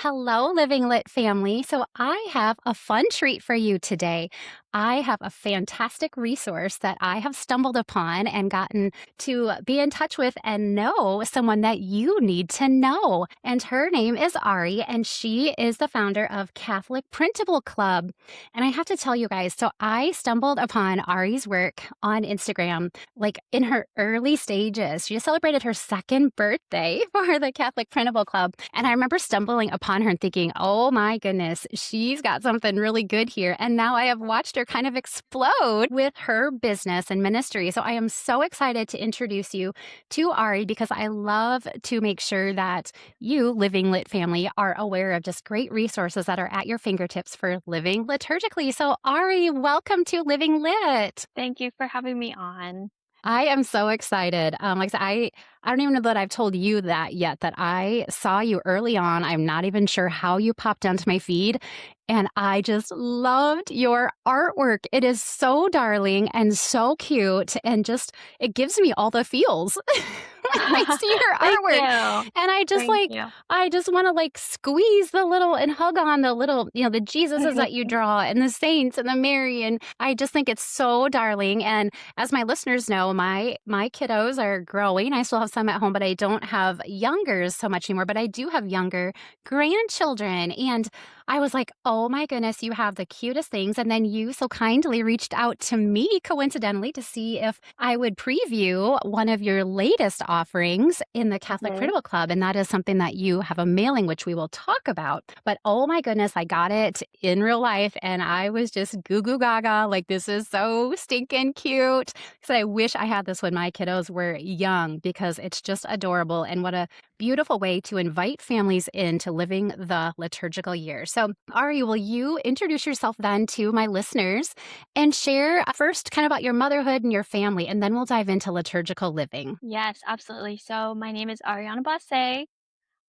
Hello, Living Lit family. So, I have a fun treat for you today. I have a fantastic resource that I have stumbled upon and gotten to be in touch with and know someone that you need to know. And her name is Ari, and she is the founder of Catholic Printable Club. And I have to tell you guys, so I stumbled upon Ari's work on Instagram like in her early stages. She just celebrated her second birthday for the Catholic Printable Club. And I remember stumbling upon her and thinking, oh my goodness, she's got something really good here. And now I have watched her kind of explode with her business and ministry. So I am so excited to introduce you to Ari because I love to make sure that you, Living Lit family, are aware of just great resources that are at your fingertips for living liturgically. So, Ari, welcome to Living Lit. Thank you for having me on. I am so excited. Like I said, I don't even know that I've told you that yet, that I saw you early on. I'm not even sure how you popped onto my feed. And I just loved your artwork. It is so darling and so cute. And just, it gives me all the feels when I see your Thank artwork. you. And Thank you. I just want to like squeeze the little and hug on the little, the Jesuses that you draw and the saints and the Mary. And I just think it's so darling. And as my listeners know, my kiddos are growing. I still have some at home, but I don't have youngers so much anymore. But I do have younger grandchildren. And I was like, oh my goodness, you have the cutest things. And then you so kindly reached out to me coincidentally to see if I would preview one of your latest offerings in the Catholic Mhm. Printable Club. And that is something that you have a mailing, which we will talk about. But oh my goodness, I got it in real life and I was just goo goo gaga. Like, this is so stinking cute. So I wish I had this when my kiddos were young because it's just adorable. And what a beautiful way to invite families into living the liturgical year. So, Ari, will you introduce yourself then to my listeners and share first kind of about your motherhood and your family, and then we'll dive into liturgical living. Yes, absolutely. So my name is Arianna Bosse.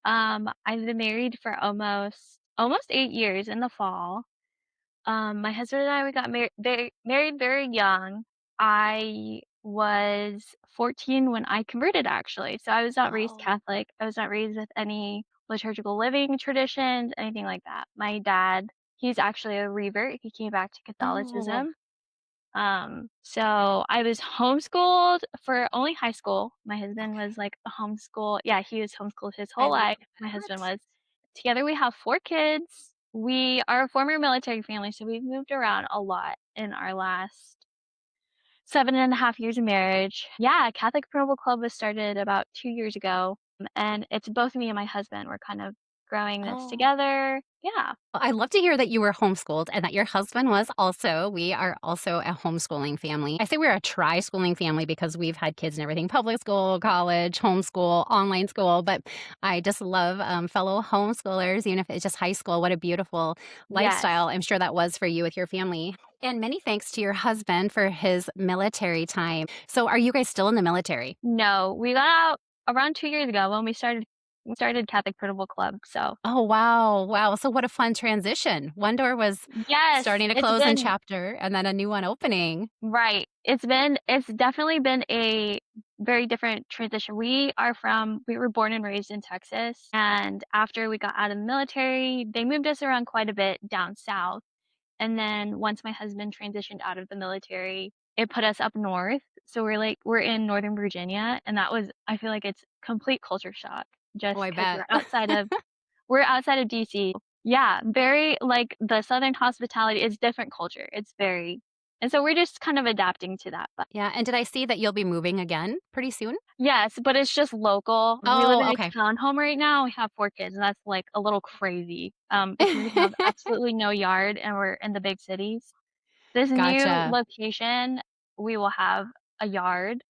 I've been married for almost 8 years in the fall. My husband and I we got married very young. I was 14 when I converted actually. So I was not raised Oh, Catholic. I was not raised with any liturgical living traditions, anything like that. My dad, he's actually a revert. He came back to oh, Catholicism. So I was homeschooled for only high school. My husband okay. was like a homeschool. Yeah, he was homeschooled his I whole love life. My husband that. was. Together we have 4 kids. We are a former military family, so we've moved around a lot in our last 7.5 years of marriage. Yeah, Catholic Printable Club was started about 2 years ago, and it's both me and my husband. We're kind of growing this Oh. together. Yeah. Well, I love to hear that you were homeschooled and that your husband was also. We are also a homeschooling family. I say we're a tri-schooling family because we've had kids in everything: public school, college, homeschool, online school. But I just love fellow homeschoolers, even if it's just high school. What a beautiful Yes. lifestyle I'm sure that was for you with your family. And many thanks to your husband for his military time. So, are you guys still in the military? No, we got out around 2 years ago when we started Catholic Printable Club, so Oh, wow. Wow. So, what a fun transition. One door was yes, starting to it's close in been chapter and then a new one opening. right. It's definitely been a very different transition. We were born and raised in Texas, and after we got out of the military, they moved us around quite a bit down south, and then once my husband transitioned out of the military, it put us up north, so we're in Northern Virginia, and that was I feel like it's complete culture shock Oh, just I 'cause bet. we're outside of DC. Yeah, very like, the Southern hospitality is different culture. It's very and so we're just kind of adapting to that, but Yeah, and did I see that you'll be moving again pretty soon? yes, but it's just local. We live in Oh, a okay. townhome right now. We have 4 kids, and that's, like, a little crazy, because we have absolutely no yard, and we're in the big cities. This new Gotcha. location, we will have a yard,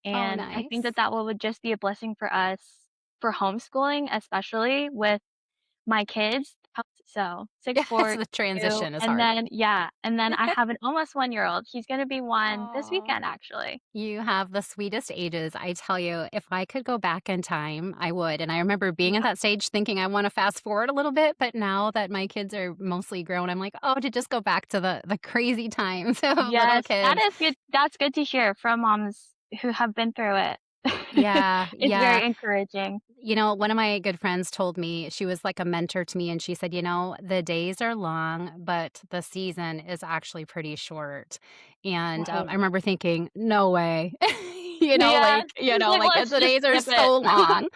Oh, and I think that nice. that will would just be a blessing for us for homeschooling, especially with my kids, so 6, Yes, 4, the 2, transition is and hard. then yeah, and then I have an almost one-year-old. He's gonna be 1 this Oh, weekend, actually. you have the sweetest ages. I tell you, if I could go back in time, I would. And I remember being at Yeah. that stage thinking I want to fast forward a little bit, but now that my kids are mostly grown, I'm like, oh, to just go back to the crazy times of little Yes, that kids. is good that's good to hear from moms who have been through it. Yeah, It's yeah. very encouraging. One of my good friends told me she was like a mentor to me, and she said, the days are long, but the season is actually pretty short. And I Right. remember thinking, no way. Yeah. It's like, Like let's the just days are skip it. so long.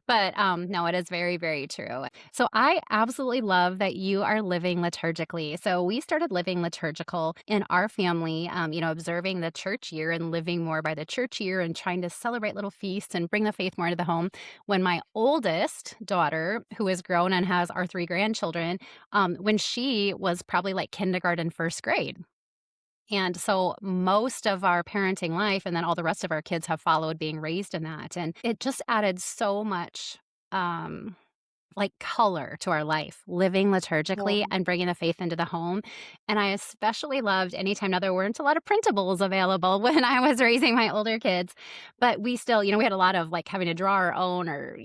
But no, it is very, very true. So I absolutely love that you are living liturgically. So we started living liturgical in our family, observing the church year and living more by the church year and trying to celebrate little feasts and bring the faith more into the home when my oldest daughter, who is grown and has our 3 grandchildren, when she was probably like kindergarten, 1st grade. And so most of our parenting life and then all the rest of our kids have followed being raised in that, and it just added so much, um like, color to our life, living liturgically Um, and bringing the faith into the home, and I especially loved anytime now there weren't a lot of printables available when I was raising my older kids, but we still we had a lot of, like, having to draw our own or,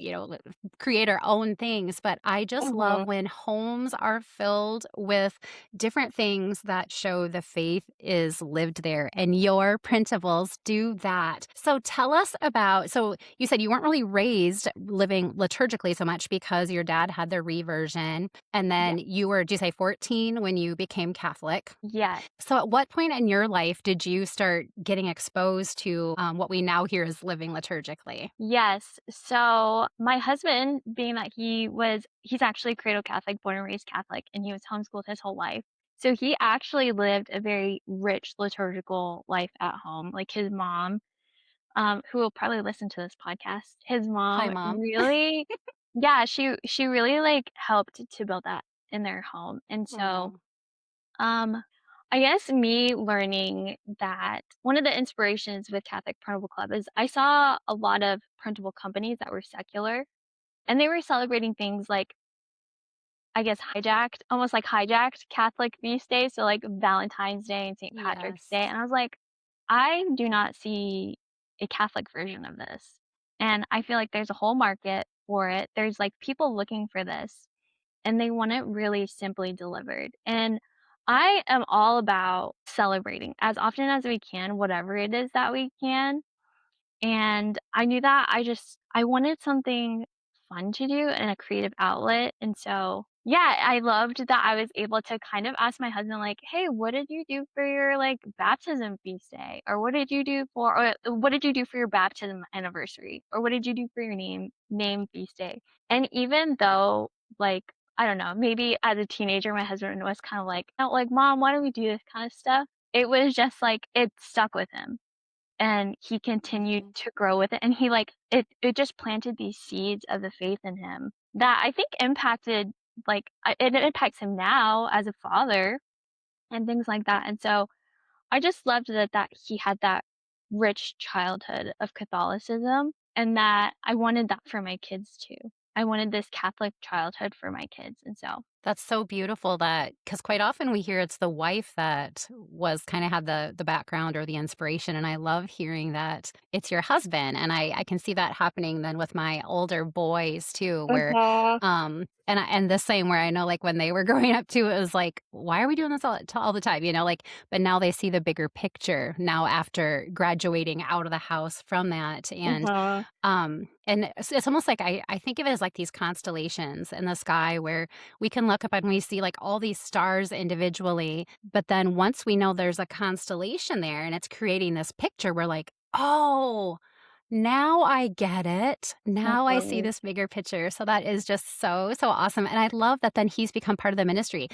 create our own things, but I just love mhm. when homes are filled with different things that show the faith is lived there, and your printables do that. So tell us you said you weren't really raised living liturgically so much because your dad had the reversion, and Yeah. then did you say 14 when you became Catholic? Yes. So at what point in your life did you start getting exposed to, what we now hear as living liturgically? Yes. So my husband, being that he's actually cradle Catholic, born and raised Catholic, and he was homeschooled his whole life. So he actually lived a very rich liturgical life at home. Like his mom, who will probably listen to this podcast, his Hi, mom mom. really, yeah, she really like helped to build that in their home. And so Oh, Um, I guess me learning that one of the inspirations with Catholic Printable Club is I saw a lot of printable companies that were secular, and they were celebrating things like, I guess, almost like hijacked Catholic feast days, so like Valentine's Day and St. Patrick's Day. yes. And I was like, I do not see a Catholic version of this. And I feel like there's a whole market for it. There's like people looking for this and they want it really simply delivered. And I am all about celebrating as often as we can, whatever it is that we can. And I knew that I wanted something fun to do and a creative outlet. And so, yeah, I loved that I was able to kind of ask my husband, like, hey, what did you do for your like baptism feast day? Or what did you do for your baptism anniversary? Or what did you do for your name feast day? And even though like I don't know, maybe as a teenager, my husband was kind of like, oh, like, mom, why don't we do this kind of stuff? It was just like it stuck with him and he continued Mhm. to grow with it, and he, like it just planted these seeds of the faith in him that I think impacted, it impacts him now as a father and things like that, and so I just loved that he had that rich childhood of Catholicism and that I wanted that for my kids too. I wanted this Catholic childhood for my kids, and so That's so beautiful that because quite often we hear it's the wife that was kinda had the background or the inspiration, and I love hearing that it's your husband, and I can see that happening then with my older boys too, where, Uh-huh. and the same where I know, like, when they were growing up too, it was like, "Why are we doing this all the time?" Like, but now they see the bigger picture now after graduating out of the house from that, Uh-huh. and it's almost like I think of it as like these constellations in the sky where we can look up and we see like all these stars individually, but then once we know there's a constellation there and it's creating this picture, we're like, "Oh, now I get it. Now I see Mhm. this bigger picture." So that is just so, so awesome. And I love that then he's become part of the ministry.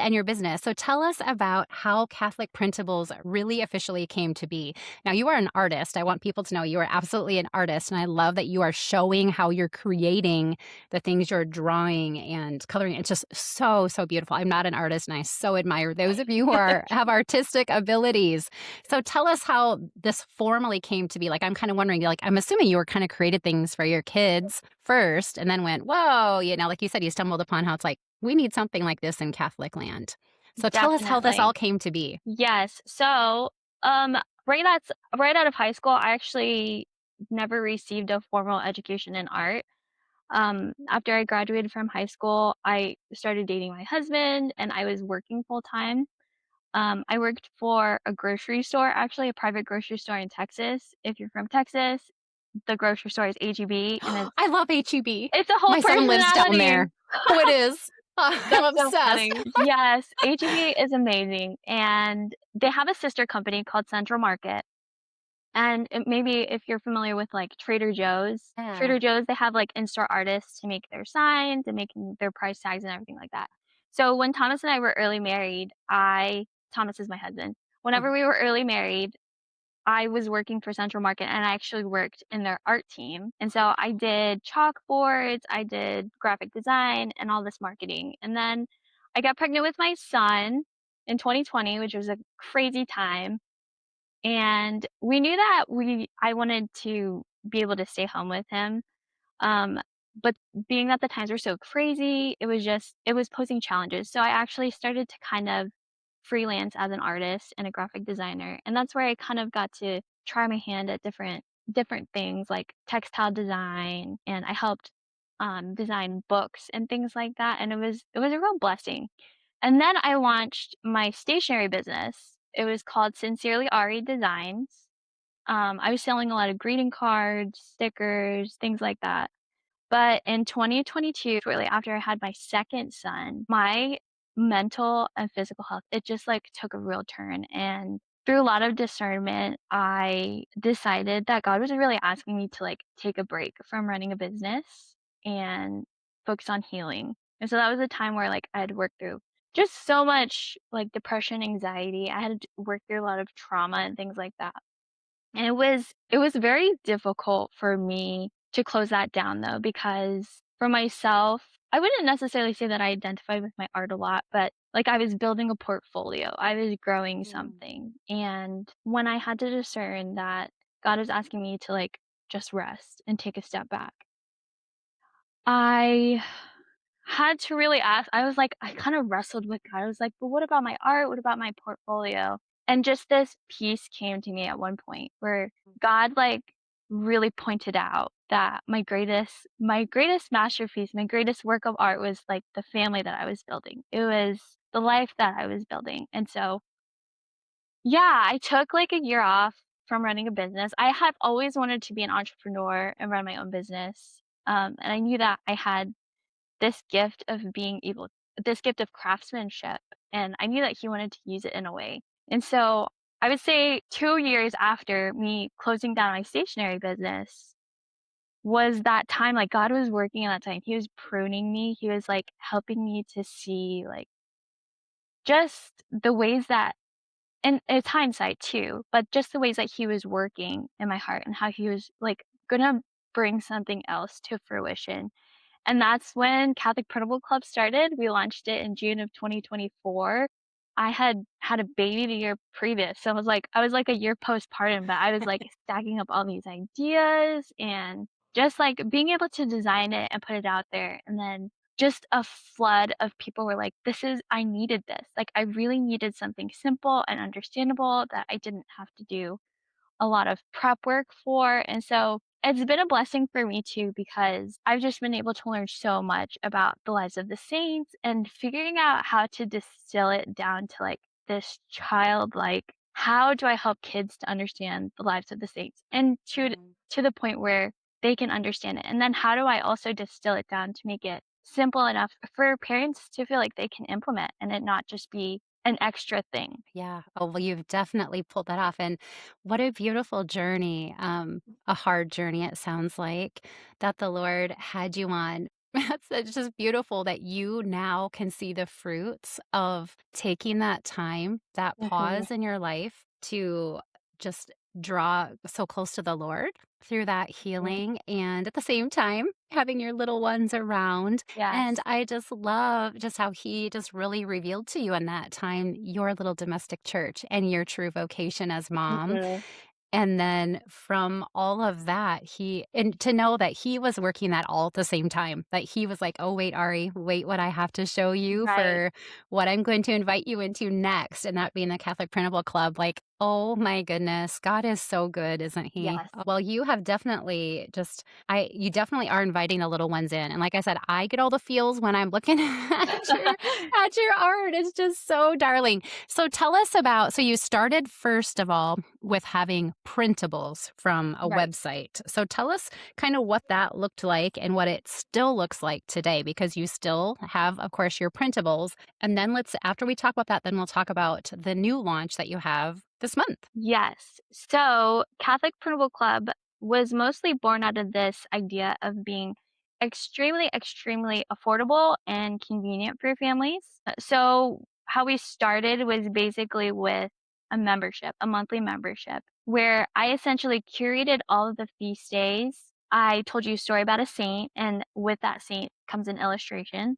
And your business. So tell us about how Catholic Printables really officially came to be. Now, you are an artist. I want people to know you are absolutely an artist. And I love that you are showing how you're creating the things you're drawing and coloring. It's just so, so beautiful. I'm not an artist and I so admire those of you who have artistic abilities. So tell us how this formally came to be. Like, I'm kind of wondering, like, I'm assuming you were kind of created things for your kids first and then went, whoa, like you said, you stumbled upon how it's like, we need something like this in Catholic land. So tell us how this all Definitely. came to be. Yes. So, um, right out of high school, I actually never received a formal education in art. After I graduated from high school, I started dating my husband and I was working full time. I worked for a grocery store, actually a private grocery store in Texas. If you're from Texas, the grocery store is H-E-B, and I love HEB. it's a whole My son lives down personality. there. Oh, it is. I'm That's so obsessed. funny. Yes, H-E-B is amazing, and they have a sister company called Central Market, and maybe if you're familiar with, like, Yeah. Trader Joe's, they have, like, in-store artists to make their signs and making their price tags and everything like that. So when Thomas and I were early married, I Thomas is my husband. Whenever Mhm. we were early married, I was working for Central Market, and I actually worked in their art team, and so I did chalkboards, I did graphic design, and all this marketing, and then I got pregnant with my son in 2020, which was a crazy time, and we knew that I wanted to be able to stay home with him, um, but being that the times were so crazy, it was posing challenges. So I actually started to kind of freelance as an artist and a graphic designer, and that's where I kind of got to try my hand at different things like textile design, and I helped design books and things like that, and it was a real blessing. And then I launched my stationery business. It was called Sincerely Ari Designs. I was selling a lot of greeting cards, stickers, things like that. But in 2022, shortly after I had my second son, my mental and physical health, it just like took a real turn. And through a lot of discernment, I decided that God was really asking me to like take a break from running a business and focus on healing. And so that was a time where like I had worked through just so much like depression, anxiety. I had to work through a lot of trauma and things like that. And it was very difficult for me to close that down though, because for myself, I wouldn't necessarily say that I identified with my art a lot, but like I was building a portfolio, I was growing Mm. something. And when I had to discern that God was asking me to like just rest and take a step back, I had to really ask. I was like, I kind of wrestled with God. I was like, but what about my art? What about my portfolio? And just this peace came to me at one point where God like really pointed out that my greatest masterpiece, my greatest work of art was like the family that I was building. It was the life that I was building. And so, yeah, I took like a year off from running a business. I have always wanted to be an entrepreneur and run my own business. And I knew that I had this gift of craftsmanship, and I knew that he wanted to use it in a way. And so, I would say 2 years after me closing down my stationery business was that time, like, God was working in that time. He was pruning me. He was, like, helping me to see, like, just the ways that and it's hindsight too, but just the ways that he was working in my heart and how he was, like, gonna bring something else to fruition. And that's when Catholic Printable Club started. We launched it in June of 2024. I had had a baby the year previous, so I was like a year postpartum, but I was like stacking up all these ideas and just like being able to design it and put it out there. And then just a flood of people were like, I needed this. Like, I really needed something simple and understandable that I didn't have to do a lot of prep work for, and so it's been a blessing for me too because I've just been able to learn so much about the lives of the saints and figuring out how to distill it down to like this childlike, how do I help kids to understand the lives of the saints and Mhm. to the point where they can understand it. And then how do I also distill it down to make it simple enough for parents to feel like they can implement and it not just be an extra thing. Yeah. Oh, well, you've definitely pulled that off. And what a beautiful journey, a hard journey, it sounds like, that the Lord had you on. It's just beautiful that you now can see the fruits of taking that time, that Mhm. pause in your life to just draw so close to the Lord through that Mhm. healing. And at the same time, having your little ones around. And Yes. I just love just how he just really revealed to you in that time your little domestic church and your true vocation as mom. Mhm. And then from all of that, and to know that he was working that all at the same time, that he was like, oh, wait, Ari, wait, what I have to show you Right. for what I'm going to invite you into next. And that being the Catholic Printable Club. Like, Oh my goodness. God is so good, isn't he? Yes. Well, you have definitely just you definitely are inviting the little ones in. And like I said, I get all the feels when I'm looking at your art. It's just so darling. So tell us about, so you started first of all with having printables from a Right. website. So tell us kind of what that looked like and what it still looks like today, because you still have, of course, your printables. And then after we talk about that, then we'll talk about the new launch that you have this month. Yes. So, Catholic Printable Club was mostly born out of this idea of being extremely, extremely affordable and convenient for families. So, how we started was basically with a membership, a monthly membership, where I essentially curated all of the feast days. I told you a story about a saint, and with that saint comes an illustration.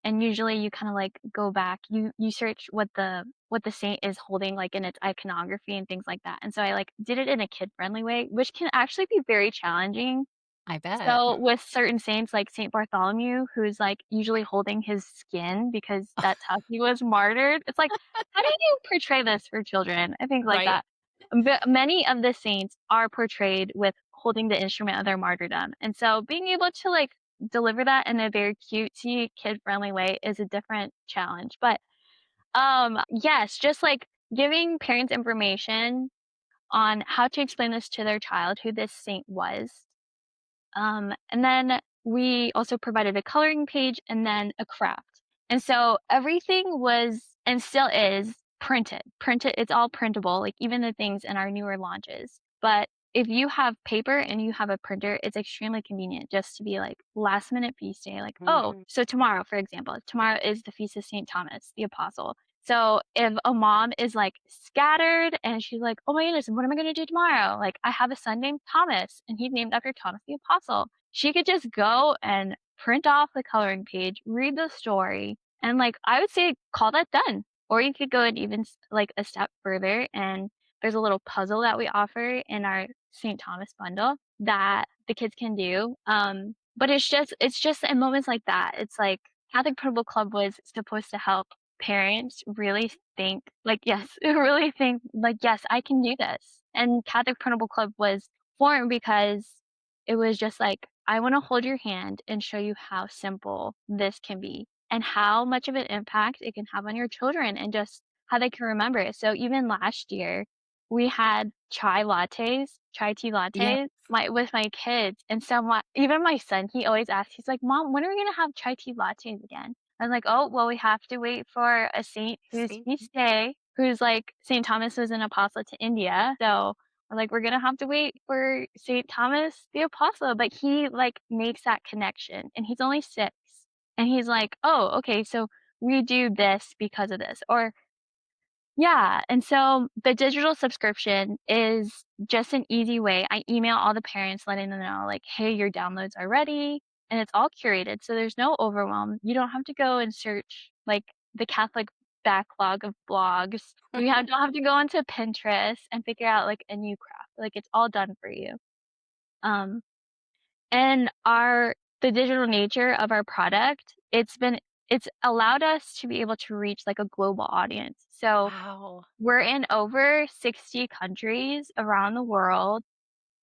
And usually you kind of like go back, you search what the saint is holding, like, in its iconography and things like that, and so I, like, did it in a kid-friendly way, which can actually be very challenging. I bet. So, with certain saints, like Saint Bartholomew, who's, like, usually holding his skin because that's how he was martyred, it's like, how do you portray this for children? I think like Right. that. But many of the saints are portrayed with holding the instrument of their martyrdom, and so being able to, like, deliver that in a very cutesy, kid-friendly way is a different challenge, but yes, just like giving parents information on how to explain this to their child, who this saint was. And then we also provided a coloring page and then a craft. And so everything was and still is printed. Printed, it's all printable, like even the things in our newer launches. But if you have paper and you have a printer, it's extremely convenient just to be like last minute feast day. Like, oh, Mhm. so tomorrow, for example, tomorrow is the feast of St. Thomas, the apostle. So if a mom is like scattered and she's like, oh my goodness, what am I going to do tomorrow? Like, I have a son named Thomas and he's named after Thomas the apostle. She could just go and print off the coloring page, read the story, and like I would say call that done. Or you could go and even like a step further and there's a little puzzle that we offer in our St. Thomas bundle that the kids can do. But it's just in moments like that. It's like Catholic Printable Club was supposed to help parents really think like yes, really think like yes, I can do this. And Catholic Printable Club was formed because it was just like I want to hold your hand and show you how simple this can be and how much of an impact it can have on your children and just how they can remember it. So even last year, we had chai tea Yes. lattes, with my kids, and so even my son, he always asks, he's like, "Mom, when are we gonna have chai tea lattes again?" I'm like, "Oh, well, we have to wait for a saint whose See? feast day, who's like Saint Thomas was an apostle to India, so we're like, we're gonna have to wait for Saint Thomas the apostle." But he like makes that connection, and he's only 6, and he's like, "Oh, okay, so we do this because of this," or yeah, and so the digital subscription is just an easy way. I email all the parents letting them know, like, "Hey, your downloads are ready," and it's all curated, so there's no overwhelm. You don't have to go and search, like, the Catholic backlog of blogs. Don't have to go into Pinterest and figure out, like, a new craft. Like, it's all done for you. Um, and the digital nature of our product, it's allowed us to be able to reach, like, a global audience. So Wow. we're in over 60 countries around the world,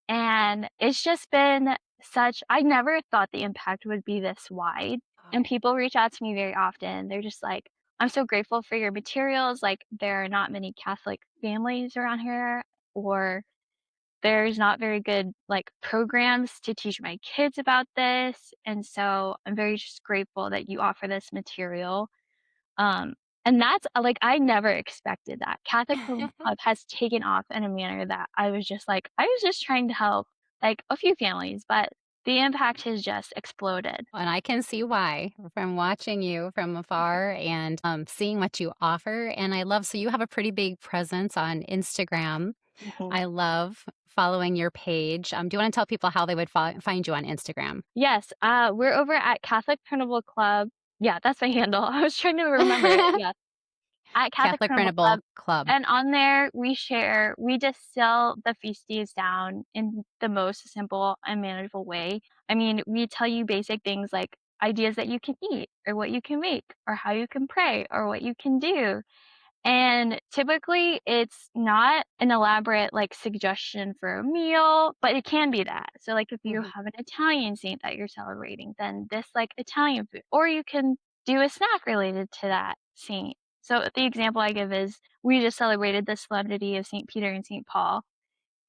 and it's just been I never thought the impact would be this wide, and Oh. people reach out to me very often. They're just like, "I'm so grateful for your materials, like, there are not many Catholic families around here, or there's not very good, like, programs to teach my kids about this, and so I'm very just grateful that you offer this material." Um, and that's like, I never expected that. Catholic Home Club has taken off in a manner that I was just trying to help, like, a few families, but the impact has just exploded. And I can see why from watching you from afar and seeing what you offer. And I love, so you have a pretty big presence on Instagram. Mhm. I love following your page. Do you want to tell people how they would find you on Instagram? Yes, we're over at Catholic Printable Club. Yeah, that's my handle. I was trying to remember it. Yeah. At Catholic Catholic Printable Club, Printable Club. and on there, we distill the feasties down in the most simple and manageable way. I mean, we tell you basic things like ideas that you can eat, or what you can make, or how you can pray, or what you can do. And typically, it's not an elaborate, like, suggestion for a meal, but it can be that. So, like, if you Mhm. have an Italian saint that you're celebrating, then this, like, Italian food, or you can do a snack related to that saint. So, the example I give is we just celebrated the solemnity of Saint Peter and Saint Paul,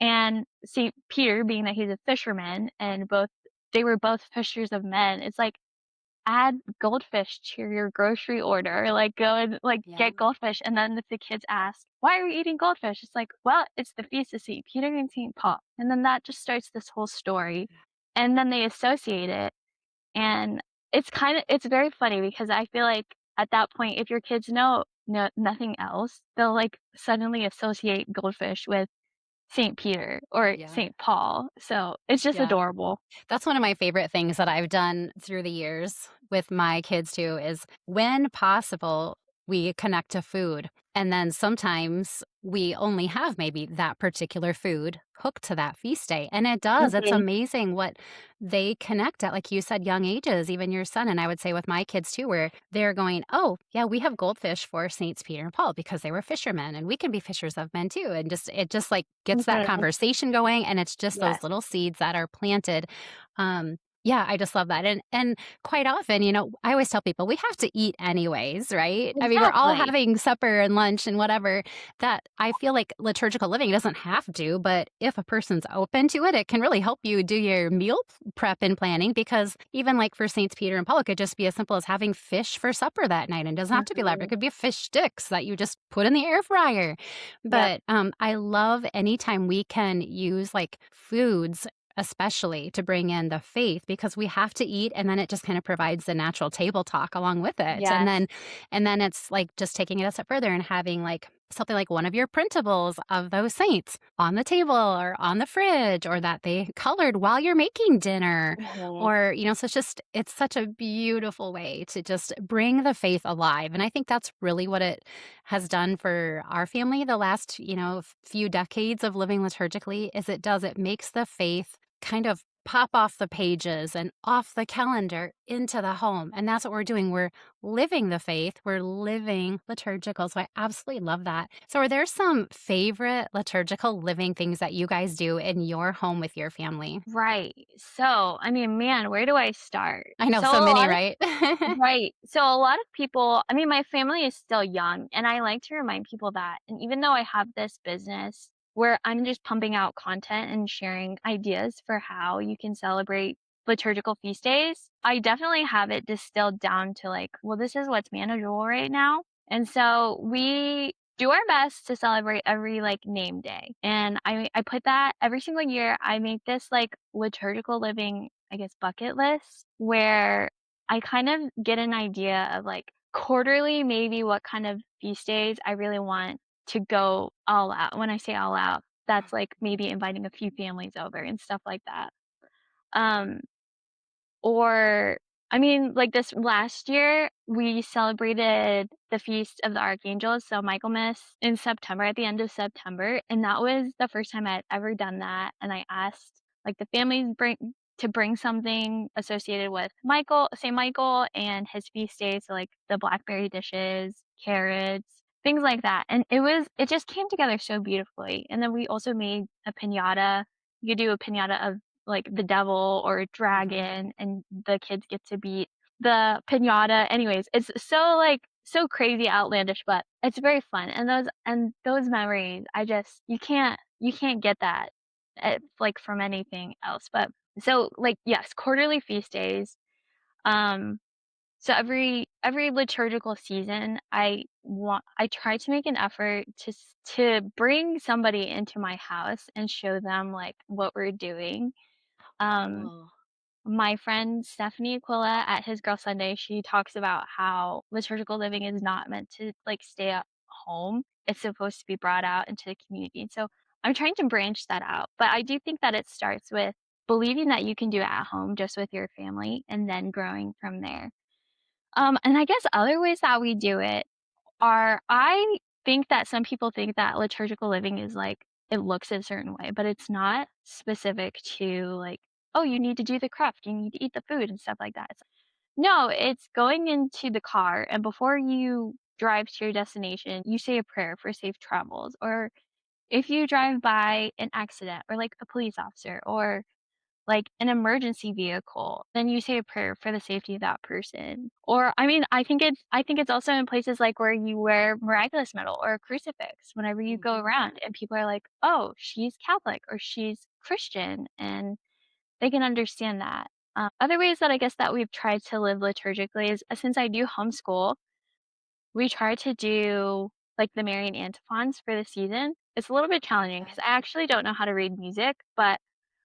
and Saint Peter, being that he's a fisherman, and both they were both fishers of men, it's like, add goldfish to your grocery order, like, go and, like, Yeah. get goldfish, and then if the kids ask, "Why are we eating goldfish?" It's like, "Well, it's the feast of Saint Peter and Saint Paul," and then that just starts this whole story, and then they associate it, and it's very funny because I feel like at that point, if your kids know nothing else, they'll, like, suddenly associate goldfish with Saint Peter or Yeah. Saint Paul, so it's just Yeah. adorable. That's one of my favorite things that I've done through the years with my kids too is when possible, we connect to food. And then sometimes we only have maybe that particular food hooked to that feast day. And it does. It's Mhm. amazing what they connect at, like you said, young ages, even your son. And I would say with my kids too, where they're going, oh, yeah, we have goldfish for Saints Peter and Paul because they were fishermen and we can be fishers of men too. And just, it just like gets that Mhm. conversation going. And it's just those Yes. little seeds that are planted. Yeah, I just love that, and quite often, I always tell people we have to eat anyways, right? I mean, we're all Exactly. having supper and lunch and whatever. That I feel like liturgical living doesn't have to, but if a person's open to it, it can really help you do your meal prep and planning because even like for Saints Peter and Paul, it could just be as simple as having fish for supper that night and doesn't have to be elaborate. It Mhm. could be fish sticks that you just put in the air fryer. Yep. But I love anytime we can use like foods especially to bring in the faith because we have to eat and then it just kind of provides the natural table talk along with it Yes. and then it's like just taking it a step further and having like something like one of your printables of those saints on the table or on the fridge or that they colored while you're making dinner Mhm. or so it's such a beautiful way to just bring the faith alive and I think that's really what it has done for our family the last few decades of living liturgically is it makes the faith kind of pop off the pages and off the calendar into the home. And that's what we're doing. We're living the faith, we're living liturgical. So I absolutely love that. So, are there some favorite liturgical living things that you guys do in your home with your family? Right. So, I mean, man, where do I start? I know So so a many, lot of right? Right. So a lot of people, I mean, my family is still young, and I like to remind people that. And even though I have this business where I'm just pumping out content and sharing ideas for how you can celebrate liturgical feast days, I definitely have it distilled down to like, well, this is what's manageable right now. And so we do our best to celebrate every like name day. And I put that every single year. I make this like liturgical living, I guess, bucket list where I kind of get an idea of, like, quarterly, maybe what kind of feast days I really want to go all out. When I say all out, that's, like, maybe inviting a few families over and stuff like that. Um, or I mean, like, this last year, we celebrated the Feast of the Archangels, so Michaelmas in September, at the end of September, and that was the first time I'd ever done that, and I asked, like, the families bring something associated with Saint Michael and his feast day, so, like, the blackberry dishes, carrots, things like that, and it just came together so beautifully, and then we also made a piñata. You could do a piñata of like the devil or a Mhm. dragon and the kids get to beat the piñata. Anyways, it's so like so crazy outlandish, but it's very fun. And those memories, you can't get that like from anything else. But so like yes, quarterly feast days. Um so every liturgical season, I try to make an effort to bring somebody into my house and show them like what we're doing. um, Cool. my friend Stephanie Aquila at His Girl Sunday, she talks about how liturgical living is not meant to like stay at home. It's supposed to be brought out into the community. So I'm trying to branch that out. But I do think that it starts with believing that you can do it at home just with your family and then growing from there. And I guess other ways that we do it are I think that some people think that liturgical living is like it looks a certain way, but it's not specific to like, oh, you need to do the craft, you need to eat the food and stuff like that. No, it's going into the car and before you drive to your destination, you say a prayer for safe travels, or if you drive by an accident or like a police officer or like an emergency vehicle, then you say a prayer for the safety of that person. Or I mean, I think it's also in places like where you wear miraculous medal or a crucifix whenever you go Mhm. around and people are like, "Oh, she's Catholic or she's Christian," and they can understand that. Other ways that I guess that we've tried to live liturgically is since I do homeschool, we try to do like the Marian antiphons for the season. It's a little bit challenging because I actually don't know how to read music, but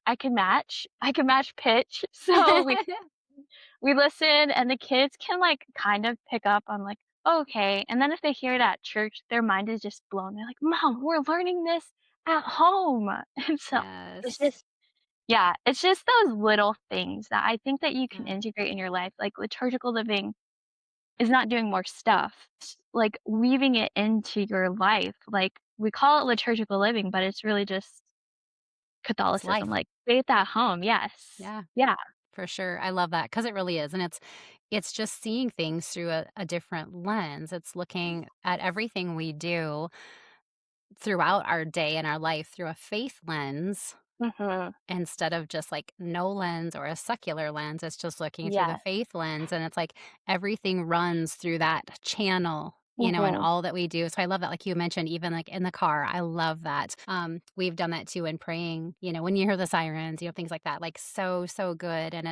I can match. I can match pitch. So we listen and the kids can like kind of pick up on like, "Oh, okay." And then if they hear it at church, their mind is just blown. They're like, "Mom, we're learning this at home." And so it's Yes. just yeah, it's just those little things that I think that you can Yeah. integrate in your life. Like liturgical living is not doing more stuff, it's like weaving it into your life. Like we call it liturgical living, but it's really just It's Catholicism, life. like faith at home. Yes. Yeah, Yeah. for sure. I love that because it really is, and it's just seeing things through a different lens. It's looking at everything we do throughout our day and our life through a faith lens Mhm. instead of just, like, no lens or a secular lens. It's just looking through the Yes. faith lens, and it's like everything runs through that channel, in Mhm. all that we do. So I love that, like you mentioned, even, like, in the car, I love that. We've done that too in praying, when you hear the sirens, things like that, like, so, so good, and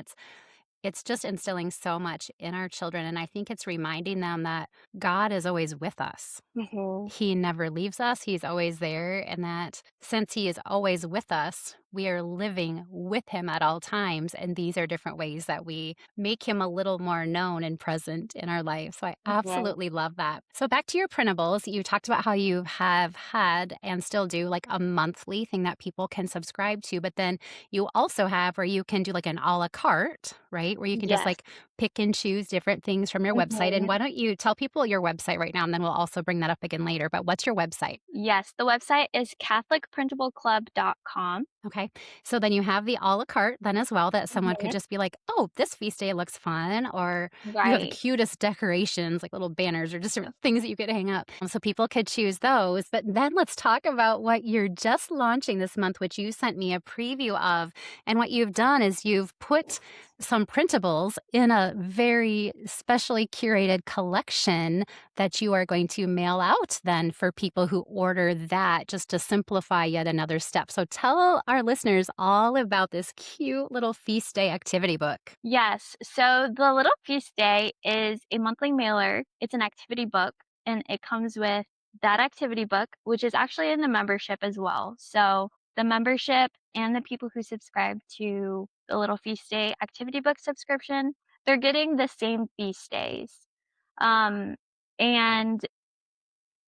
it's just instilling so much in our children, and I think it's reminding them that God is always with us. Mhm. He never leaves us, he's always there, and that since he is always with us, we are living with him at all times, and these are different ways that we make him a little more known and present in our life, so I Mhm. absolutely love that. So back to your printables, you talked about how you have had and still do, like, a monthly thing that people can subscribe to, but then you also have where you can do, like, an à la carte, right? Where you can just, Yes. like, pick and choose different things from your website, and Mhm. why don't you tell people your website right now, and then we'll also bring that up again later, but what's your website? Yes, the website is catholicprintableclub.com. Okay, so then you have the à la carte then as well that someone could Mhm. just be like, "Oh, this feast day looks fun," or you have the Right. cutest decorations, like little banners or just different things that you could hang up, so people could choose those, but then let's talk about what you're just launching this month, which you sent me a preview of, and what you've done is you've put some printables in a very specially curated collection that you are going to mail out then for people who order that just to simplify yet another step. So tell our listeners all about this cute little feast day activity book. Yes. So the Little Feast Day is a monthly mailer. It's an activity book, and it comes with that activity book, which is actually in the membership as well. So the membership and the people who subscribe to the Little Feast Day activity book subscription, they're getting the same feast days. Um, and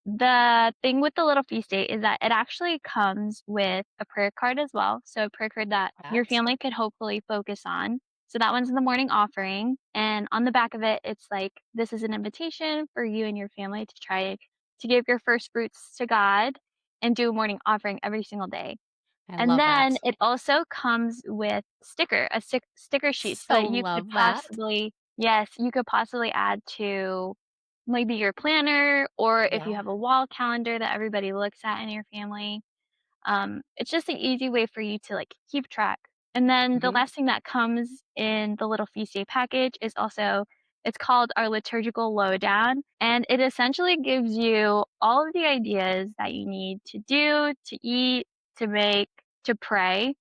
the thing with the little feast day is that it actually comes with a prayer card as well. So a prayer card that your That family could hopefully focus on. So that one's in the morning offering. And on the back of it, it's like, this is an invitation for you and your family to try to give your first fruits to God and do a morning offering every single day. I And love then that. it also comes with sticker sheet so So that you could love that. possibly yes, you could possibly add to maybe your planner or if you Yeah. have a wall calendar that everybody looks at in your family. It's just an easy way for you to, like, keep track. And then the Mhm. last thing that comes in the little feast day package is also it's called our liturgical lowdown, and it essentially gives you all of the ideas that you need to do, to eat, to make, to pray,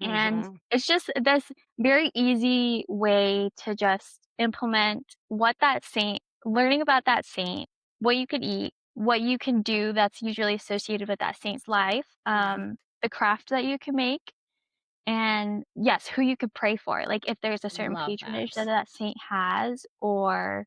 and Mhm. it's just this very easy way to just implement what that saint learning about that saint, what you could eat, what you can do that's usually associated with that saint's life, Yeah. the craft that you can make, and yes, who you could pray for. Like if there's a certain Love patronage that that. that saint has, or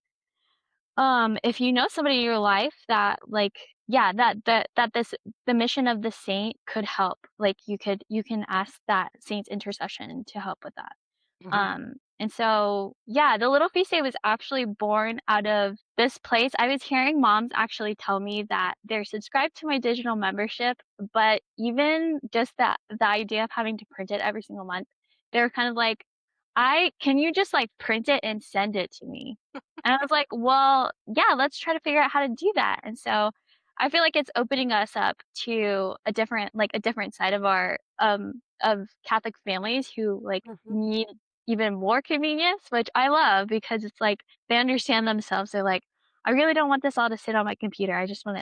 if you know somebody in your life that like yeah, that this the mission of the saint could help, like you can ask that saint's intercession to help with that. Mhm. And so yeah, the little feast day was actually born out of this place. I was hearing moms actually tell me that they're subscribed to my digital membership, but even just the idea of having to print it every single month, they're kind of like, I can you just like print it and send it to me? And I was like, "Well, yeah, let's try to figure out how to do that." And so I feel like it's opening us up to a different side of Catholic families who, like, Mhm. need even more convenience, which I love because it's like they understand themselves. They're like, "I really don't want this all to sit on my computer. I just want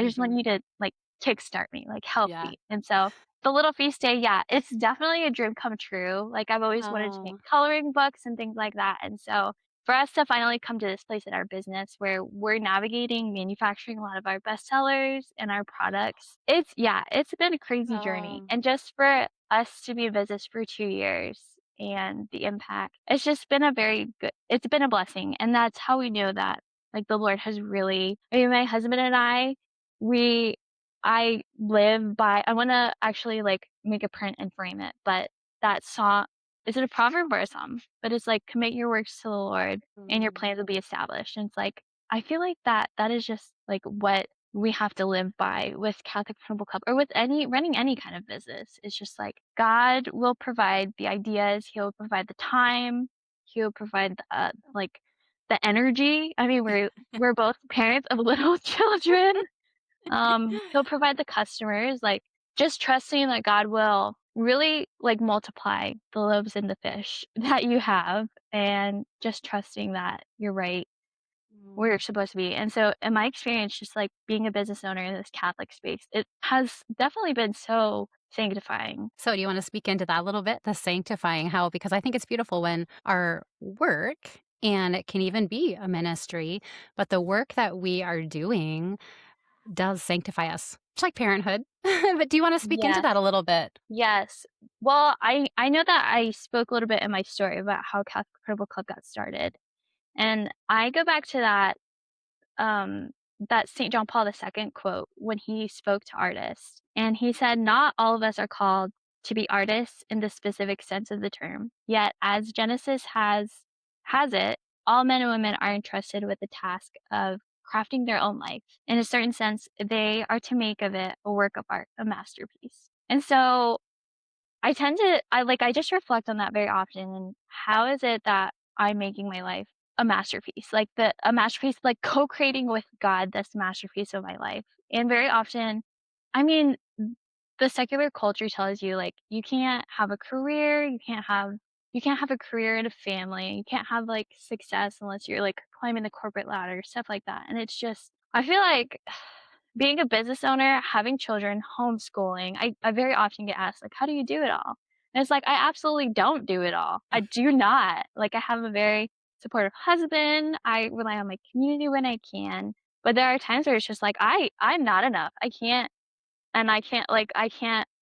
Mhm. you to, like, kickstart me, like, help Yeah. me." And so the little feast day, yeah, it's definitely a dream come true. Like, I've always wanted to make Oh. coloring books and things like that, and so for us to finally come to this place in our business where we're navigating manufacturing a lot of our bestsellers and our products, it's been a crazy journey. Oh. And just for us to be in business for 2 years and the impact, it's just been it's been a blessing. And that's how we know that, like, the Lord has really, I mean, my husband and we I live by, I wanna actually, like, make a print and frame it, but that song, is it a proverb or a psalm? But it's like, "Commit your works to the Lord, and your Mm. plans will be established." And it's like, I feel like that is just, like, what we have to live by with Catholic Printable Club or with any kind of business. It's just like, God will provide the ideas, He'll provide the time, He'll provide the energy. I mean, we're both parents of little children. He'll provide the customers, like, just trusting that God will really, like, multiply the loaves and the fish that you have, and just trusting that you're right where you're Mm. supposed to be. And so in my experience, just, like, being a business owner in this Catholic space, it has definitely been so sanctifying. So do you wanna speak into that a little bit? The sanctifying, how because I think it's beautiful when our work and it can even be a ministry, but the work that we are doing does sanctify us. It's like parenthood. But do you wanna speak into Yes, that a little bit? yes. Well, I know that I spoke a little bit in my story about how Catholic Printable Club got started, and I go back to um, that St. John Paul II quote when he spoke to artists. And he said, "Not all of us are called to be artists in the specific sense of the term. Yet, as Genesis has it, all men and women are entrusted with the task of crafting their own life. In a certain sense, they are to make of it a work of art, a masterpiece." And so I just reflect on that very often, and how is it that I'm making my life a masterpiece? Like, a masterpiece, like, co-creating with God this masterpiece of my life. And very often, I mean, the secular culture tells you, like, you can't have a career, you can't have a career and a family, you can't have, like, success unless you're, like, climbing the corporate ladder, stuff like that. And it's just, I feel like being a business owner, having children, homeschooling, I very often get asked, like, "How do you do it all?" And it's like, I absolutely don't do it all. I do not. Like, I have a very supportive husband, I rely on my community when I can, but there are times where it's just like, I'm not enough. I can't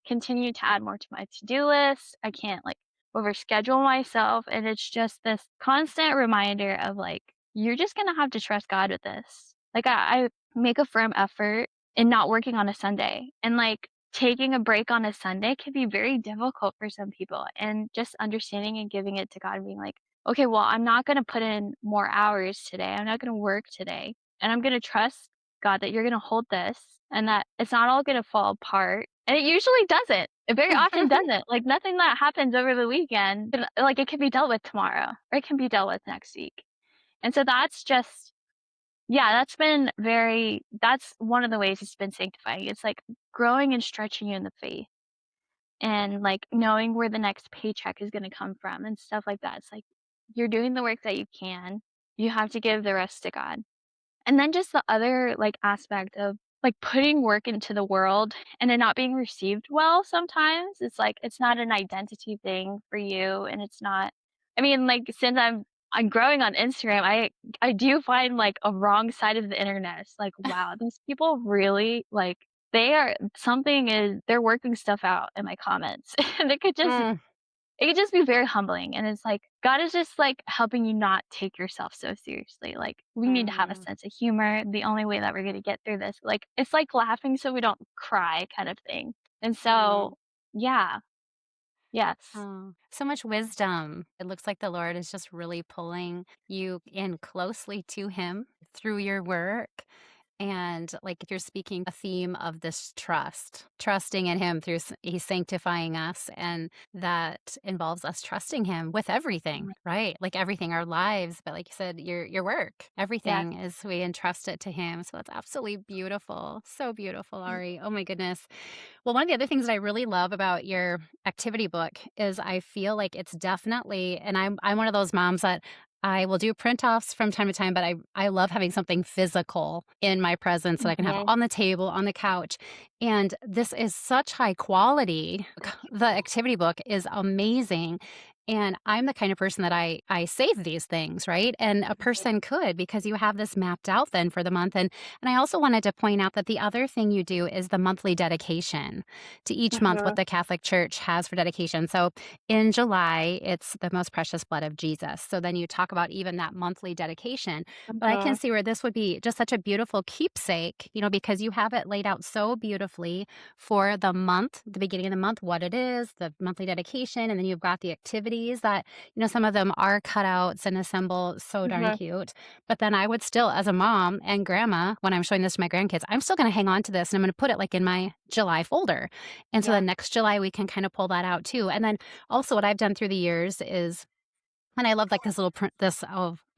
continue to add more to my to-do list. I can't, like, overschedule myself, and it's just this constant reminder of, like, you're just gonna have to trust God with this. Like, I make a firm effort in not working on a Sunday, and, like, taking a break on a Sunday can be very difficult for some people, and just understanding and giving it to God and being like, "Okay, well, I'm not gonna put in more hours today. I'm not gonna work today, and I'm gonna trust God, that you're gonna hold this and that it's not all gonna fall apart." And it usually doesn't. It very often doesn't. Like, nothing that happens over the weekend, like, it can be dealt with tomorrow or it can be dealt with next week. And so that's just, yeah, that's one of the ways it's been sanctifying. It's like growing and stretching you in the faith and, like, knowing where the next paycheck is gonna come from and stuff like that. It's like you're doing the work that you can. You have to give the rest to God. And then just the other, like, aspect of, like, putting work into the world and it not being received well sometimes. It's like, it's not an identity thing for you, and it's not, I mean, like, since I'm growing on Instagram, I do find, like, a wrong side of the internet. It's like, wow, these people really, like, they're working stuff out in my comments. And Mm. it could just be very humbling, and it's like, God is just, like, helping you not take yourself so seriously, like, we need to have a Mhm. sense of humor, the only way that we're gonna get through this, like, it's like laughing so we don't cry kind of thing, and Mm. so, yeah, yes. Oh, so much wisdom. It looks like the Lord is just really pulling you in closely to Him through your work. And like if you're speaking a theme of this trust, trusting in him through he's sanctifying us, and that involves us trusting him with everything, Mhm. right? Like everything, our lives, but like you said, your work, Yes. everything is we entrust it to him. So it's absolutely beautiful. So beautiful, Ari. Oh my goodness. Well, one of the other things that I really love about your activity book is I feel like it's definitely, and I'm one of those moms that I will do print offs from time to time, but I love having something physical in my presence that I can have Yes. on the table, on the couch. And this is such high quality. Thank you. The activity book is amazing. And I'm the kind of person that I save these things, right? And a person could, because you have this mapped out then for the month. And I also wanted to point out that the other thing you do is the monthly dedication to each month, what Mhm. the Catholic Church has for dedication. So in July, it's the most precious blood of Jesus. So then you talk about even that monthly dedication. But I can Mhm. see where this would be just such a beautiful keepsake, because you have it laid out so beautifully for the month, the beginning of the month, what it is, the monthly dedication, and then you've got the activities that, some of them are cutouts and assemble so darn Mhm. cute. But then I would still, as a mom and grandma, when I'm showing this to my grandkids, I'm still going to hang on to this and I'm going to put it like in my July folder. And so Yeah. then next July, we can kind of pull that out too. And then also, what I've done through the years is, and I love like this little print, this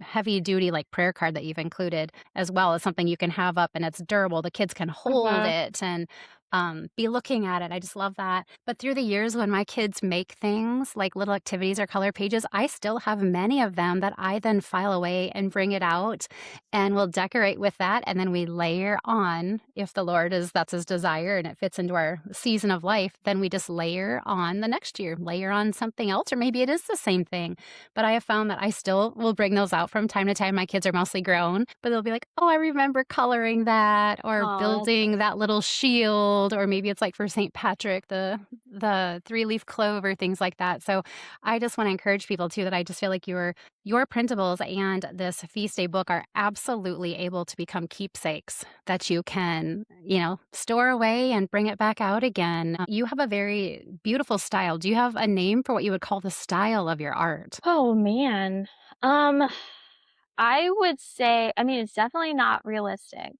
heavy duty like prayer card that you've included as well as something you can have up and it's durable. The kids can hold Mhm. it and be looking at it. I just love that. But through the years, when my kids make things like little activities or color pages, I still have many of them that I then file away and bring it out and we'll decorate with that. And then we layer on, if the Lord is that's his desire and it fits into our season of life, then we just layer on the next year, layer on something else, or maybe it is the same thing. But I have found that I still will bring those out from time to time. My kids are mostly grown, but they'll be like, "Oh, I remember coloring that or Aw, that's so building that sweet. little shield," or maybe it's like for St. Patrick, the three-leaf clover, things like that. So I just want to encourage people too that I just feel like your printables and this feast day book are absolutely able to become keepsakes that you can, store away and bring it back out again. You have a very beautiful style. Do you have a name for what you would call the style of your art? Oh, man. Um, I would say, I mean, it's definitely not realistic.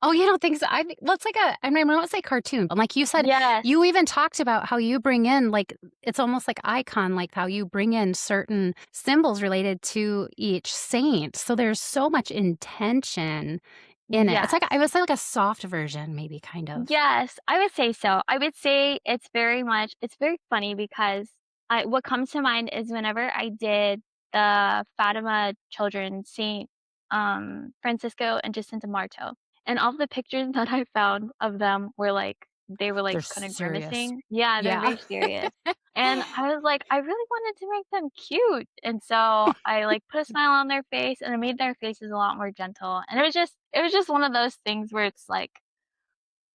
Oh, you don't think so? I think well, it's like I mean, I won't say cartoon, but like you said, you Yes. even talked about how you bring in like it's almost like icon, like how you bring in certain symbols related to each saint. So there's so much intention in it. It's like I Yes. would say like a soft version, maybe kind of. Yes, I would say so. I would say it's very funny because what comes to mind is whenever I did the Fatima children, Saint Francisco and Jacinta Marto, and all the pictures that I found of them were like they were like They're kind of serious. grimacing. Yeah, they're Yeah. very serious. And I was like, I really wanted to make them cute. And so I like put a smile on their face and I made their faces a lot more gentle. And it was just one of those things where it's like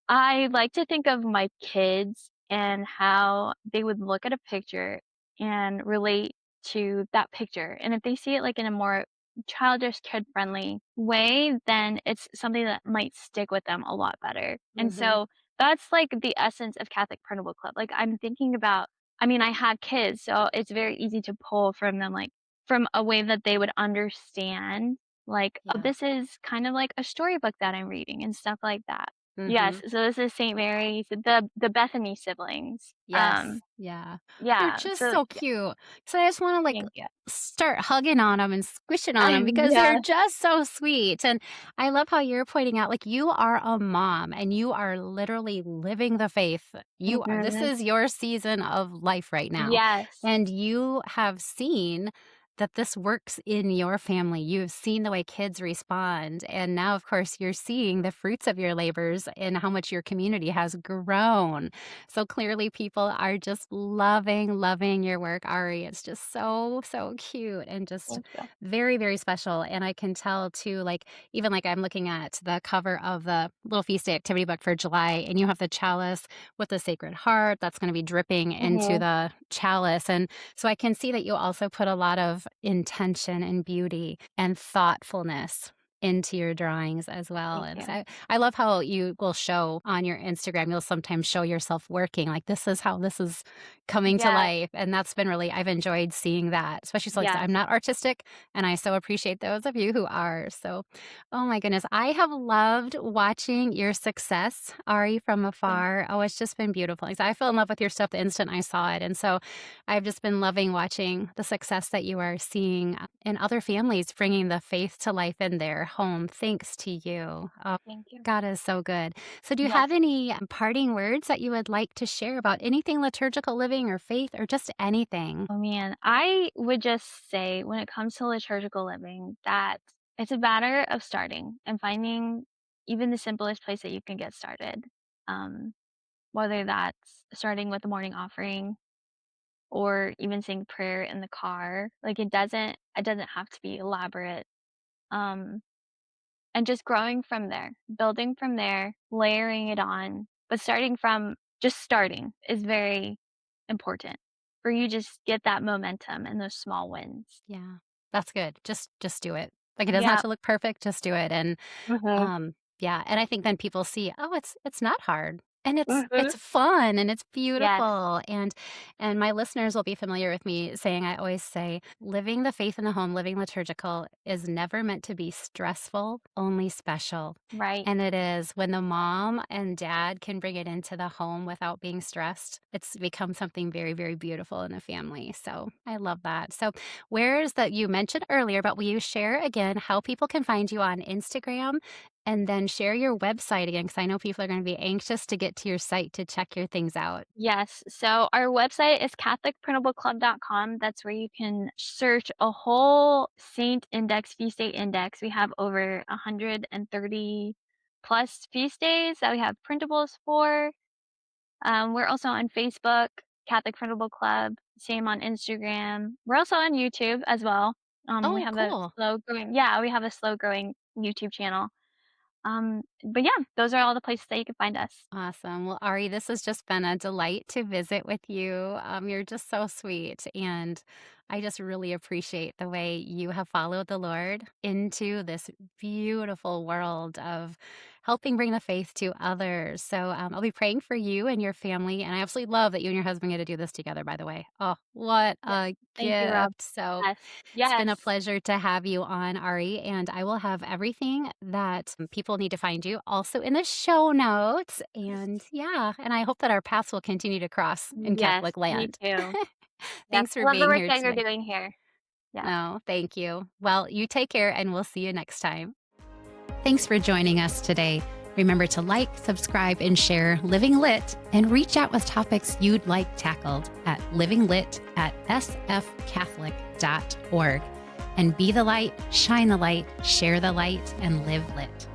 I like to think of my kids and how they would look at a picture and relate to that picture. And if they see it like in a more childish, kid-friendly way, then it's something that might stick with them a lot better. And Mhm. so that's like the essence of Catholic Printable Club. Like I'm thinking about, I mean, I have kids, so it's very easy to pull from them, like from a way that they would understand, like, oh, Yeah. this is kind of like a storybook that I'm reading and stuff like that. Yes, Mhm. so this is St. Mary's, the Bethany siblings. Yes. Yeah. They're Yeah, just so so yeah, cute. So I just wanna, like, thank you. start hugging on them and squishing on them because they're Yes. just so sweet, and I love how you're pointing out, like, you are a mom, and you are literally living the faith. This Mhm. is your season of life right now, Yes. and you have seen that this works in your family. You've seen the way kids respond, and now, of course, you're seeing the fruits of your labors and how much your community has grown. So clearly people are just loving your work, Ari. It's just so, so cute and just Thank you. very, very special. And I can tell too, like, even like I'm looking at the cover of the little feast day activity book for July, and you have the chalice with the Sacred Heart that's going to be dripping into Mhm. the chalice. And so I can see that you also put a lot of intention and beauty and thoughtfulness into your drawings as well, Thank and you. so I love how you will show on your Instagram, you'll sometimes show yourself working, like, "This is how this is coming to Yes, life," and that's been really I've enjoyed seeing that, especially so like I said, yes. I'm not artistic, and I so appreciate those of you who are, so, oh my goodness, I have loved watching your success, Ari, from Thank afar. Oh, it's just been beautiful. I fell in love with your stuff the instant I saw it, and so I've just been loving watching the success that you are seeing in other families bringing the faith to life in their home, thanks to you. Oh, thank you. God is so good. So, do you have Yes. any parting words that you would like to share about anything liturgical living or faith or just anything? Oh, man. I would just say when it comes to liturgical living that it's a matter of starting and finding even the simplest place that you can get started. Um, Whether that's starting with the morning offering or even saying prayer in the car. Like it doesn't have to be elaborate. Um, and just growing from there, building from there, layering it on. But starting is very important for you just get that momentum and those small wins. Yeah, that's good. Just do it. Like, it doesn't have Yeah. to look perfect, just do it, and Mhm. Yeah, and I think then people see, "Oh, it's not hard, and Mhm. it's fun, and it's Yes. beautiful," and my listeners will be familiar with me saying I always say, "Living the faith in the home, living liturgical is never meant to be stressful, only special." Right. And it is when the mom and dad can bring it into the home without being stressed, it's become something very, very beautiful in the family, so I love that. So, where is that you mentioned earlier, but will you share again how people can find you on Instagram and then share your website again, because I know people are gonna be anxious to get to your site to check your things out. Yes. So our website is catholicprintableclub.com. That's where you can search a whole saint index, feast day index. We have over 130 plus feast days that we have printables for. We're also on Facebook, Catholic Printable Club, same on Instagram. We're also on YouTube as well. We Oh, have a cool. slow growing YouTube channel. But yeah, those are all the places that you can find us. Awesome. Well, Ari, this has just been a delight to visit with you. You're just so sweet. And I just really appreciate the way you have followed the Lord into this beautiful world of helping bring the faith to others. So I'll be praying for you and your family. And I absolutely love that you and your husband get to do this together, by the way. Oh, what Yes. a Thank you, Rob. gift. So Yes. it's been a Yes. pleasure to have you on, Ari, and I will have everything that people need to find you also in the show notes. And yeah, and I hope that our paths will continue to cross in Yes, Catholic me land. too. Yes, Thanks for I love the being work here that you're today. doing here. Yes. No, thank you. Well, you take care, and we'll see you next time. Thanks for joining us today. Remember to like, subscribe, and share Living Lit, and reach out with topics you'd like tackled at livinglit@sfcatholic.org. And be the light, shine the light, share the light, and live lit.